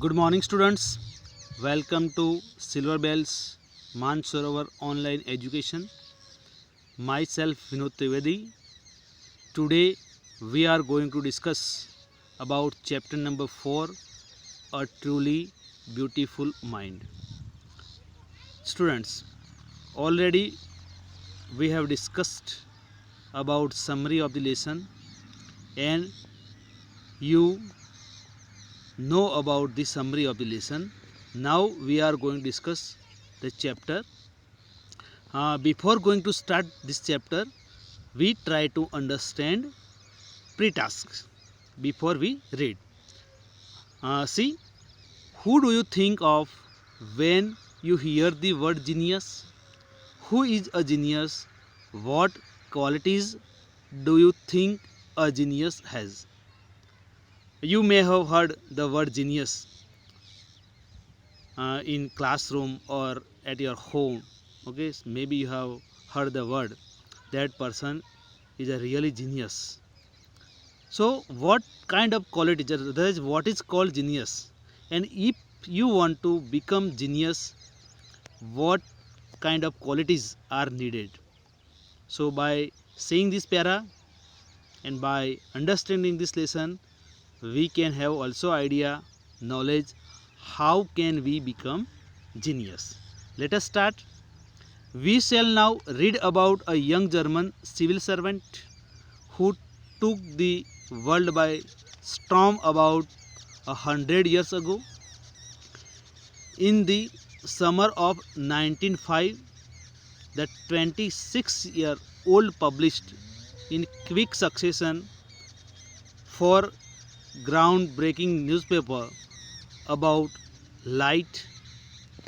Good morning, students. Welcome to Silver Bells Mansarovar Online Education. Myself, Vinod Trivedi. Today, we are going to discuss about chapter number 4, A Truly Beautiful Mind. Students, already we have discussed about summary of the lesson and you know about the summary of the lesson. Now we are going to discuss the chapter. Before going to start this chapter, we try to understand pre-tasks before we read. See, who do you think of when you hear the word genius? Who is a genius? What qualities do you think a genius has? You may have heard the word genius in classroom or at your home. Okay, maybe you have heard the word. That person is a really genius. So, what kind of quality? That is what is called genius. And if you want to become genius, what kind of qualities are needed? So, by seeing this para and by understanding this lesson, we can have also idea, knowledge, how can we become genius. Let us start. We shall now read about a young German civil servant who took the world by storm about 100 years ago. In the summer of 1905, the 26-year-old published in quick succession four groundbreaking newspaper about light,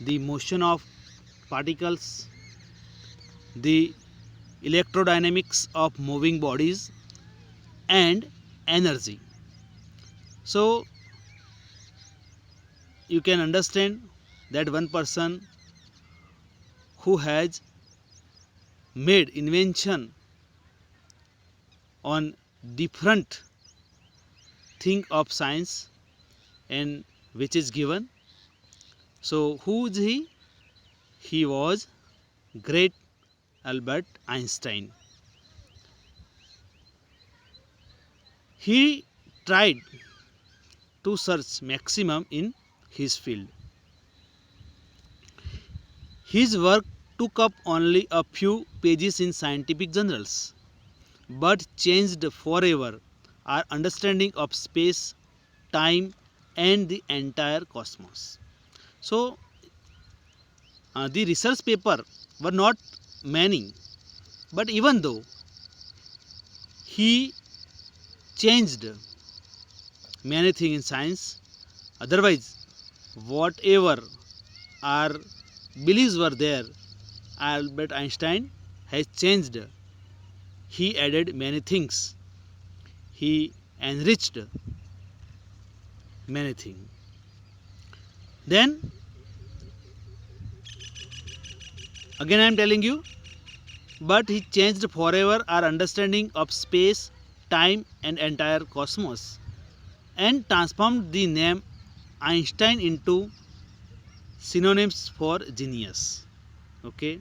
the motion of particles, the electrodynamics of moving bodies, and energy. So you can understand that one person who has made invention on different thing of science and which is given. So who is he? He was great Albert Einstein. He tried to search maximum in his field. His work took up only a few pages in scientific journals, but changed forever our understanding of space, time, and the entire cosmos. So, the research paper were not many, but even though he changed many things in science, otherwise, whatever our beliefs were there, Albert Einstein has changed. He added many things. He enriched many things. Then again I am telling you, but he changed forever our understanding of space, time, and entire cosmos, and transformed the name Einstein into synonyms for genius. Okay,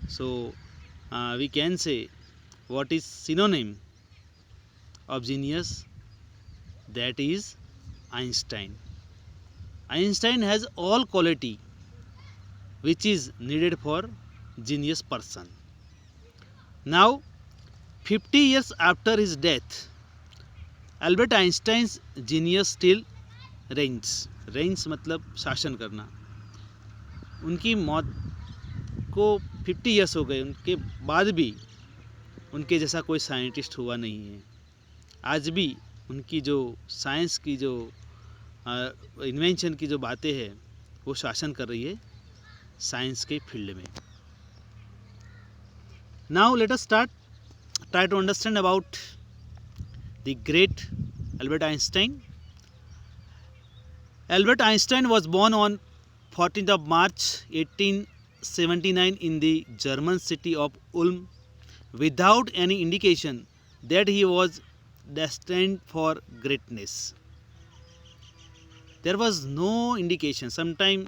so we can say what is synonym of genius? That is Einstein. Einstein has all quality which is needed for genius person. Now 50 years after his death, Albert Einstein's genius still reigns. Reigns मतलब शासन करना. उनकी मौत को 50 years हो गए, उनके बाद भी उनके जैसा कोई साइंटिस्ट हुआ नहीं है. आज भी उनकी जो साइंस की जो इन्वेंशन की जो बातें हैं वो शासन कर रही है साइंस के फील्ड में. Now let us start try to understand about the great Albert Einstein. Albert Einstein was born on 14th of March 1879 in the German city of Ulm without any indication that he was destined for greatness. There was no indication. Sometime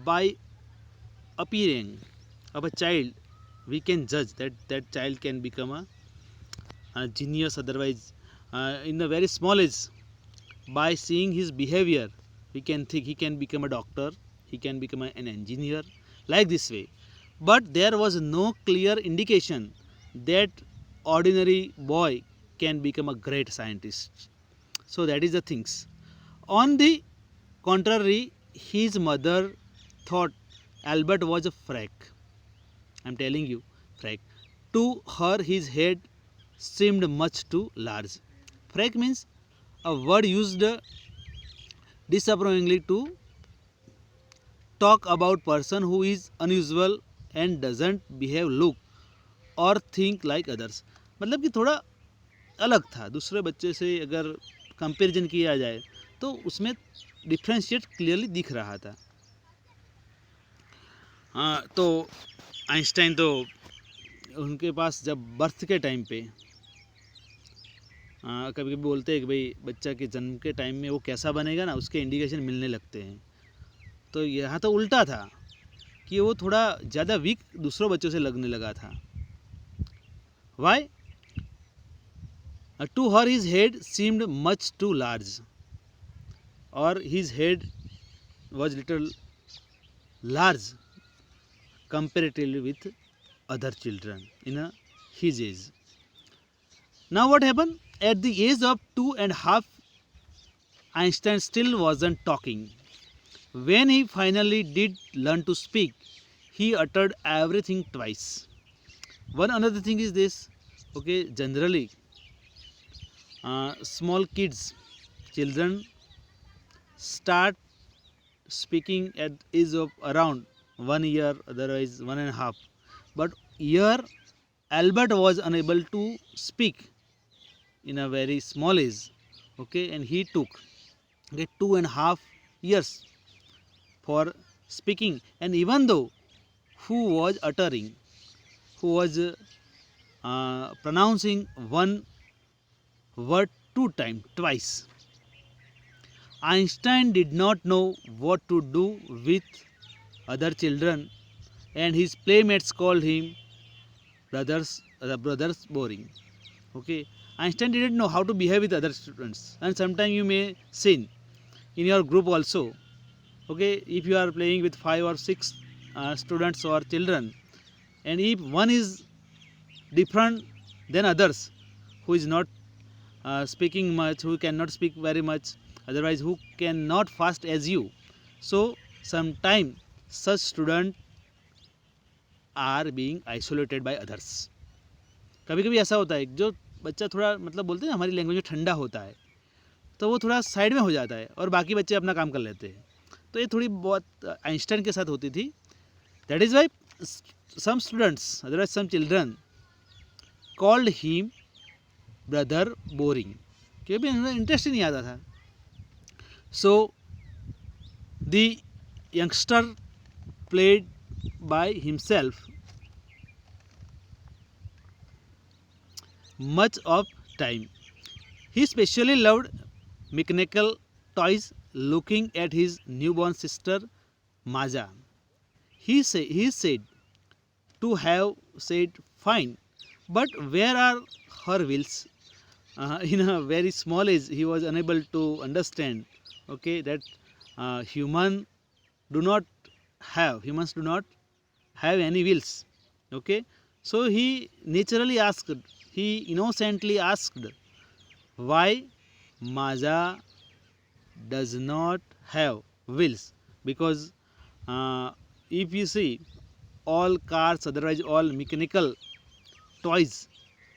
by appearing of a child, we can judge that that child can become a genius. Otherwise, in a very small age, by seeing his behavior, we can think he can become a doctor, he can become an engineer, like this way. But there was no clear indication that ordinary boy can become a great scientist. So that is the things. On the contrary, his mother thought Albert was a frack. I am telling you, frack. To her, his head seemed much too large. Frack means a word used disapprovingly to talk about person who is unusual and doesn't behave, look or think like others. मतलब कि थोड़ा अलग था दूसरे बच्चे से, अगर comparison किया जाए तो उसमें डिफ्रेंशिएट क्लियरली दिख रहा था. हाँ, तो आइंस्टाइन तो उनके पास जब बर्थ के टाइम पे कभी कभी बोलते हैं कि भाई बच्चा के जन्म के टाइम में वो कैसा बनेगा ना, उसके इंडिकेशन मिलने लगते हैं. तो यहाँ तो उल्टा था कि वो थोड़ा ज़्यादा वीक दूसरों बच्चों से लगने लगा था. Why? To her his head seemed much too large, और his head was little large comparatively with other children in his age. Now what happened? At the age of 2.5, Einstein still wasn't talking. When he finally did learn to speak, he uttered everything twice. One another thing is this, okay, generally small kids, children start speaking at age of around 1 year, otherwise 1.5. But here Albert was unable to speak in a very small age, okay, and he took 2.5 years for speaking. And even though who was uttering, who was pronouncing one word two times, twice, Einstein did not know what to do with other children, and his playmates called him brothers boring. Okay, Einstein didn't know how to behave with other students, and sometimes you may see in your group also. Okay, if you are playing with 5 or 6 students or children, and if one is different than others, who is not speaking much, who cannot speak very much, otherwise who cannot fast as you, so sometimes such students are being isolated by others. कभी कभी ऐसा होता है जो बच्चा थोड़ा मतलब बोलते हैं हमारी लैंग्वेज में ठंडा होता है, तो वो थोड़ा साइड में हो जाता है और बाकी बच्चे अपना काम कर लेते हैं. तो ये थोड़ी बहुत आइंस्टाइन के साथ होती थी. That is why some students, otherwise some children called him brother boring, क्योंकि उन्हें इंटरेस्ट ही नहीं आता था. So the youngster played by himself much of time. He especially loved mechanical toys, looking at his newborn sister Maja. He said to have said fine, but where are her wheels? In a very small age he was unable to understand, okay, that humans do not have any wheels. Okay, so he innocently asked why Maja does not have wheels, because if you see all cars, otherwise all mechanical toys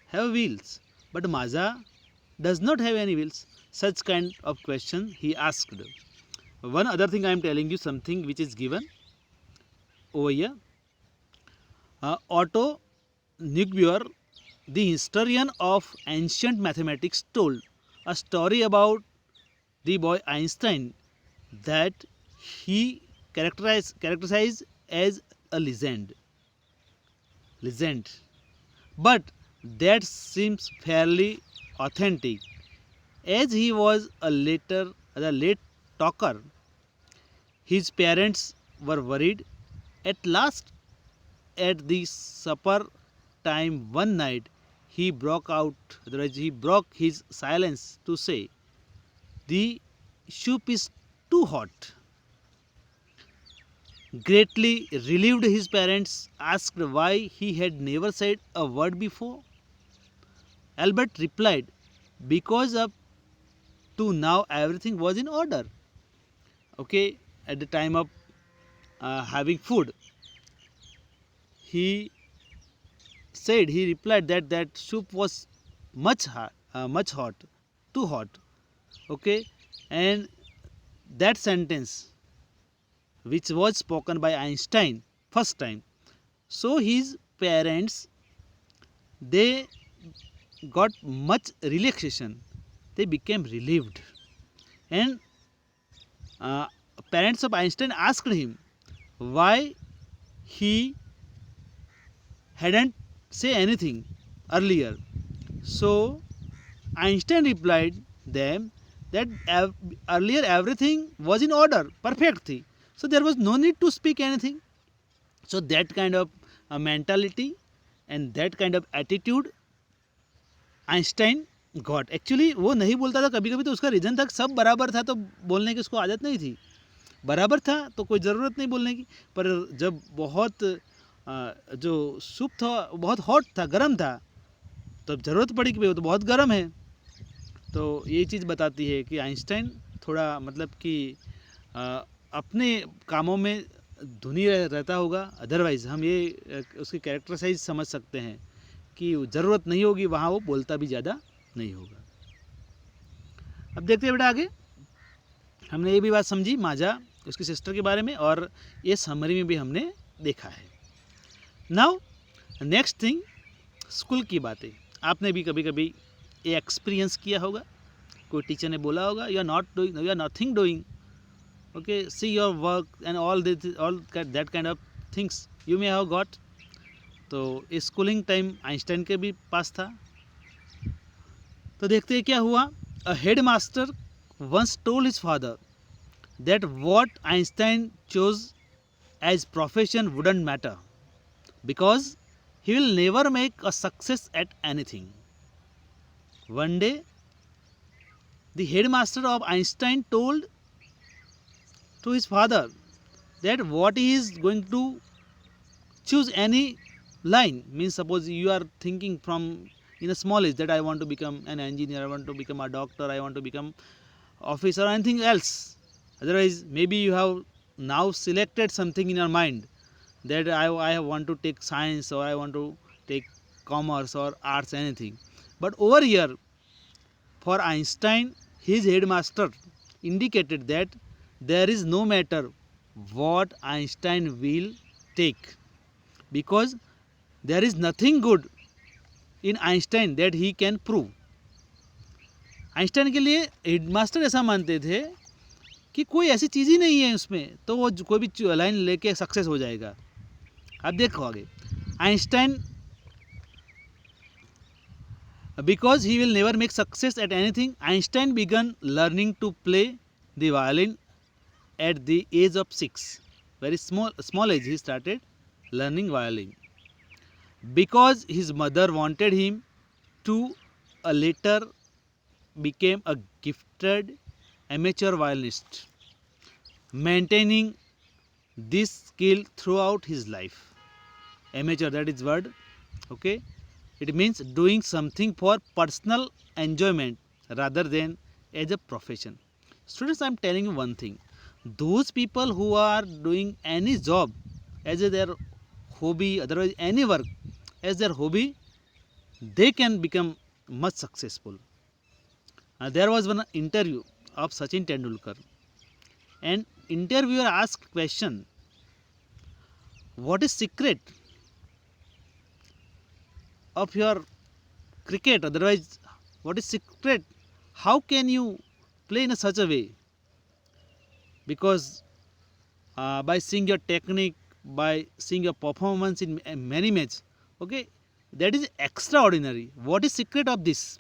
have wheels, but Maja does not have any wheels. Such kind of question he asked. One other thing I am telling you, something which is given over here. Otto Niebuhr, the historian of ancient mathematics, told a story about the boy Einstein that he characterized as a legend. But that seems fairly authentic, as he was a late talker. His parents were worried. At last, at the supper time one night, he broke out, otherwise, he broke his silence to say, "The soup is too hot." Greatly relieved, his parents asked why he had never said a word before. Albert replied, "Because up to now everything was in order." Okay, at the time of having food, he he replied that that soup was much hot, too hot. Okay, and that sentence, which was spoken by Einstein first time, so his parents, they got much relaxation. They became relieved, and uh, parents of Einstein asked him why he hadn't say anything earlier. So Einstein replied them that earlier everything was in order, perfectly. So there was no need to speak anything. So that kind of mentality and that kind of attitude Einstein got. Actually वो नहीं बोलता था, कभी कभी तो उसका reason था सब बराबर था तो बोलने की उसको आदत नहीं थी. बराबर था तो कोई ज़रूरत नहीं बोलने की. पर जब बहुत जो सूप था बहुत हॉट था, गर्म था, तब ज़रूरत पड़ी कि भाई वो तो बहुत गर्म है. तो ये चीज़ बताती है कि आइंस्टाइन थोड़ा मतलब कि अपने कामों में धुनी रहता होगा. अदरवाइज़ हम ये उसकी कैरेक्टराइज समझ सकते हैं कि ज़रूरत नहीं होगी वहाँ वो बोलता भी ज़्यादा नहीं होगा. अब देखते हैं बेटा आगे. हमने ये भी बात समझी माजा उसकी सिस्टर के बारे में, और ये समरी में भी हमने देखा है. नाउ नेक्स्ट थिंग, स्कूल की बातें. आपने भी कभी कभी ये एक्सपीरियंस किया होगा. कोई टीचर ने बोला होगा you are not doing, you are nothing doing, okay, see your work and all that kind of things you may have got. तो स्कूलिंग टाइम आइंस्टाइन के भी पास था. तो देखते हैं क्या हुआ. A head master once told his father that what Einstein chose as profession wouldn't matter because he will never make a success at anything. One day, the headmaster of Einstein told to his father that what he is going to choose any line, means suppose you are thinking from in a small age that I want to become an engineer, I want to become a doctor, I want to become officer or anything else. Otherwise, maybe you have now selected something in your mind that I want to take science or I want to take commerce or arts, anything. But over here, for Einstein, his headmaster indicated that there is no matter what Einstein will take, because there is nothing good in Einstein that he can prove. Einstein के लिए headmaster ऐसा मानते थे कि कोई ऐसी चीज़ ही नहीं है उसमें, तो वो कोई भी लाइन लेके सक्सेस हो जाएगा. अब देखो आगे. Einstein, because he will never make success at anything, Einstein began learning to play the violin at the age of 6. Very small age he started learning violin. Because his mother wanted him to a later became a gifted amateur violinist, maintaining this skill throughout his life. Amateur, that is word, okay, it means doing something for personal enjoyment rather than as a profession. Students, I am telling you one thing, those people who are doing any job as their hobby, otherwise any work as their hobby, they can become much successful. There was one interview of Sachin Tendulkar, and interviewer asked question, what is secret of your cricket, otherwise what is secret, how can you play in such a way, because by seeing your technique, by seeing your performance in many matches, okay, that is extraordinary, what is secret of this?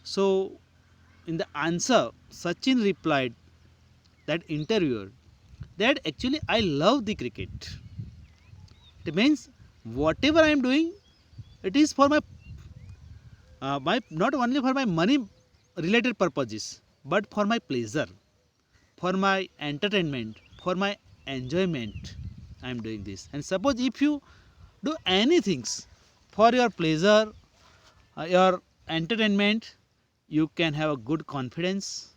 So in the answer, Sachin replied, that interviewer, that actually I love the cricket. It means whatever I am doing, it is for my not only for my money related purposes, but for my pleasure, for my entertainment, for my enjoyment. I am doing this. And suppose if you do anything for your pleasure, your entertainment, you can have a good confidence,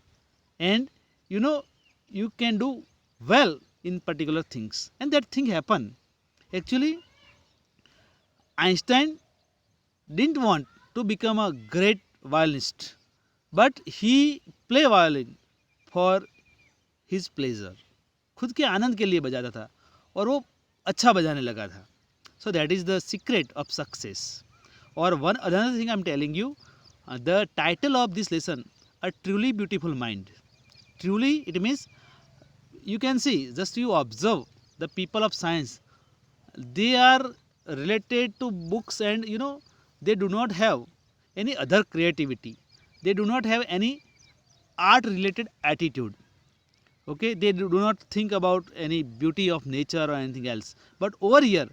and you know you can do well in particular things, and that thing happen. Actually, Einstein didn't want to become a great violinist, but he play violin for his pleasure. खुद के आनंद के लिए बजाता था और वो अच्छा बजाने लगा था. So that is the secret of success. Or one another thing I'm telling you, the title of this lesson, a truly beautiful mind. Truly, it means you can see, just you observe the people of science, they are related to books, and they do not have any other creativity, they do not have any art related attitude. Okay, they do not think about any beauty of nature or anything else. But over here,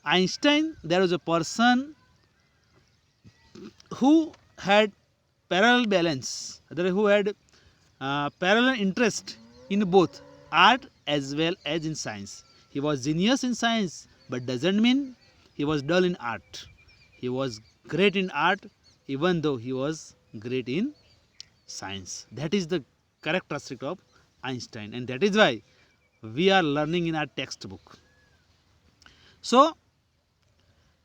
Einstein, there was a person who had parallel balance, who had parallel interest in both art as well as in science. He was genius in science, but doesn't mean he was dull in art. He was great in art, even though he was great in science. That is the characteristic of Einstein, and that is why we are learning in our textbook. So,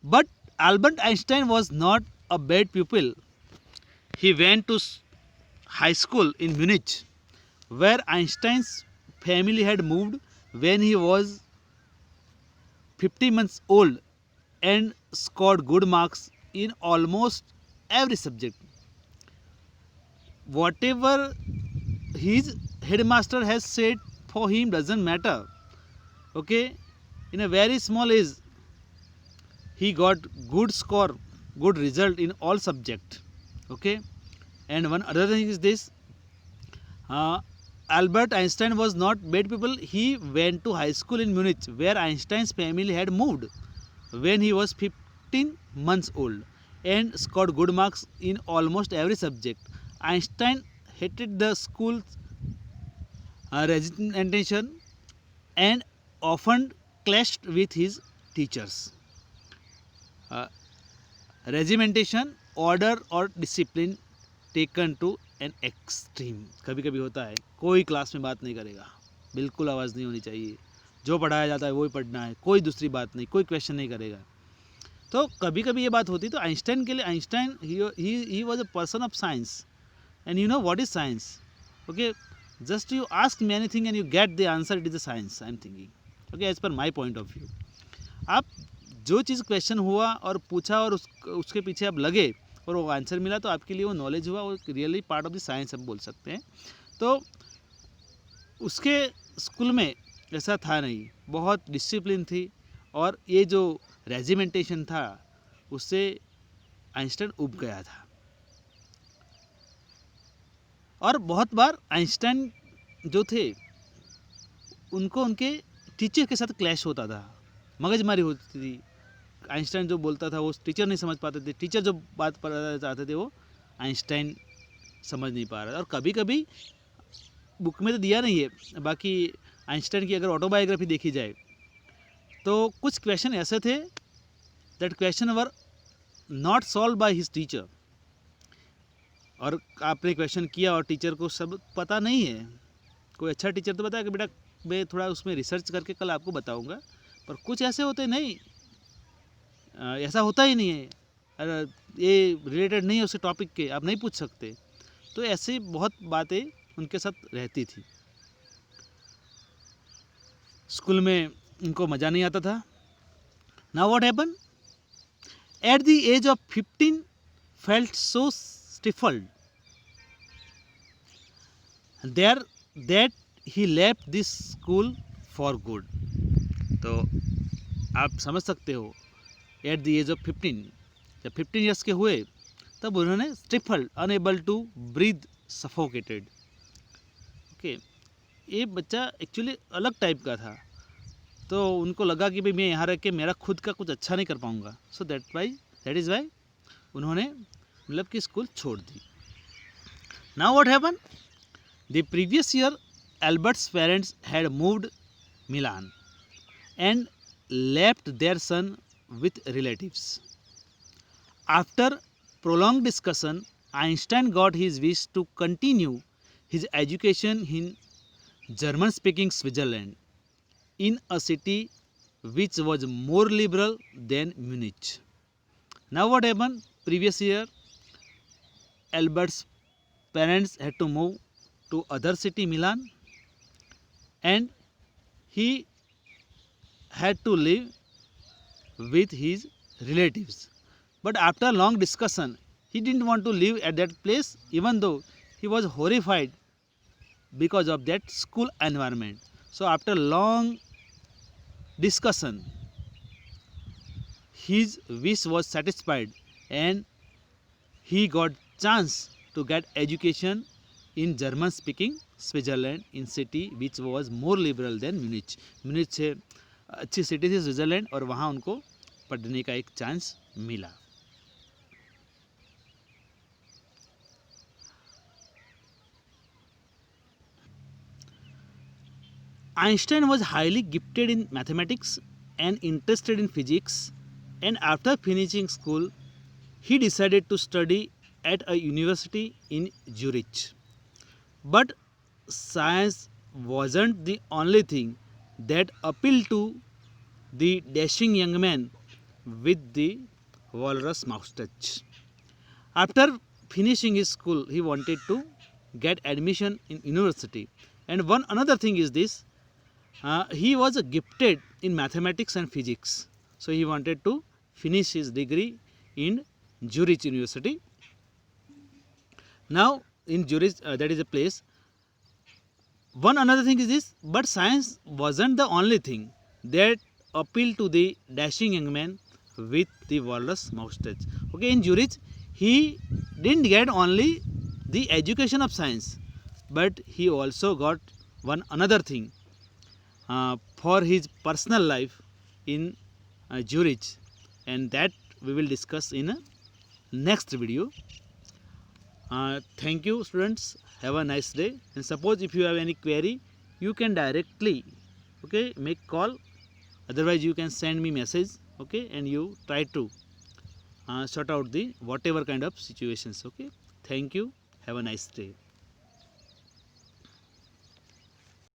but Albert Einstein was not a bad pupil. He went to high school in Munich, where Einstein's family had moved when he was 50 months old, and scored good marks in almost every subject. Whatever his headmaster has said for him doesn't matter. Okay, in a very small age, he got good score, good result in all subject. Okay, and one other thing is this, Albert Einstein was not bad people. He went to high school in Munich, where Einstein's family had moved when he was 15 months old, and scored good marks in almost every subject. Einstein hated the school's regimentation and often clashed with his teachers. Regimentation, order और discipline taken to an extreme. कभी कभी होता है कोई class में बात नहीं करेगा, बिल्कुल आवाज़ नहीं होनी चाहिए, जो पढ़ाया जाता है वही पढ़ना है, कोई दूसरी बात नहीं, कोई क्वेश्चन नहीं करेगा. तो कभी कभी ये बात होती. तो आइंस्टाइन के लिए, Einstein he was a person of science, and you know what is science. Okay, just you ask me anything and you get the answer, it is a science I am thinking. Okay, as per my point of view, आप जो चीज़ question हुआ और पूछा और उसके पीछे आप लगे और वो आंसर मिला, तो आपके लिए वो नॉलेज हुआ, वो really part of the science हम बोल सकते हैं. तो उसके स्कूल में ऐसा था नहीं, बहुत डिसिप्लिन थी, और ये जो रेजिमेंटेशन था उससे आइंस्टाइन उब गया था. और बहुत बार आइंस्टाइन जो थे उनको उनके टीचर के साथ क्लैश होता था, मगजमारी होती थी. आइंस्टाइन जो बोलता था वो टीचर नहीं समझ पाते थे, टीचर जो बात बताना चाहते थे वो आइंस्टाइन समझ नहीं पा रहा था. और कभी कभी बुक में तो दिया नहीं है, बाकी आइंस्टाइन की अगर ऑटोबायोग्राफी देखी जाए तो कुछ क्वेश्चन ऐसे थे that question were not solve by his teacher. और आपने क्वेश्चन किया और टीचर को सब पता नहीं है. कोई अच्छा टीचर तो बताया कि बेटा मैं थोड़ा उसमें रिसर्च करके कल आपको बताऊंगा, पर कुछ ऐसे होते नहीं, ऐसा होता ही नहीं है, अरे ये रिलेटेड नहीं है उसके टॉपिक के, आप नहीं पूछ सकते. तो ऐसे बहुत बातें उनके साथ रहती थी. स्कूल में उनको मज़ा नहीं आता था. Now what happen, at the age of 15 felt so stifled there that he left this school for good. तो आप समझ सकते हो, एट द एज ऑफ 15, जब 15 ईयर्स के हुए तब उन्होंने stifled, unable to breathe suffocated. Okay, ये बच्चा एक्चुअली अलग टाइप का था, तो उनको लगा कि भाई मैं यहाँ रह के मेरा खुद का कुछ अच्छा नहीं कर पाऊँगा, सो दैट इज़ वाई उन्होंने मतलब कि स्कूल छोड़ दी. Now what happen, the previous year Albert's parents had moved Milan and left their son with relatives. After prolonged discussion, Einstein got his wish to continue his education in German speaking Switzerland, in a city which was more liberal than Munich. Now, what happened? Previous year, Albert's parents had to move to other city, Milan, and he had to live with his relatives. But after long discussion, he didn't want to live at that place, even though he was horrified because of that school environment. So after long discussion, his wish was satisfied and he got chance to get education in German speaking Switzerland, in city which was more liberal than Munich. Munich से अच्छी city थी Switzerland, और वहाँ उनको पढ़ने का एक chance मिला. Einstein was highly gifted in mathematics and interested in physics, and after finishing school, he decided to study at a university in Zurich. But science wasn't the only thing that appealed to the dashing young man with the walrus moustache. After finishing his school, he wanted to get admission in university. And one another thing is this: he was gifted in mathematics and physics, so he wanted to finish his degree in Zurich University. Now in Zurich, that is a place. One another thing is this: but science wasn't the only thing that appealed to the dashing young man with the walrus moustache. Okay, in Zurich, he didn't get only the education of science, but he also got one another thing for his personal life in Zurich, and that we will discuss in a next video. Thank you, students. Have a nice day. And suppose if you have any query, you can directly make call. Otherwise, you can send me message. And you try to sort out the whatever kind of situations. Thank you. Have a nice day.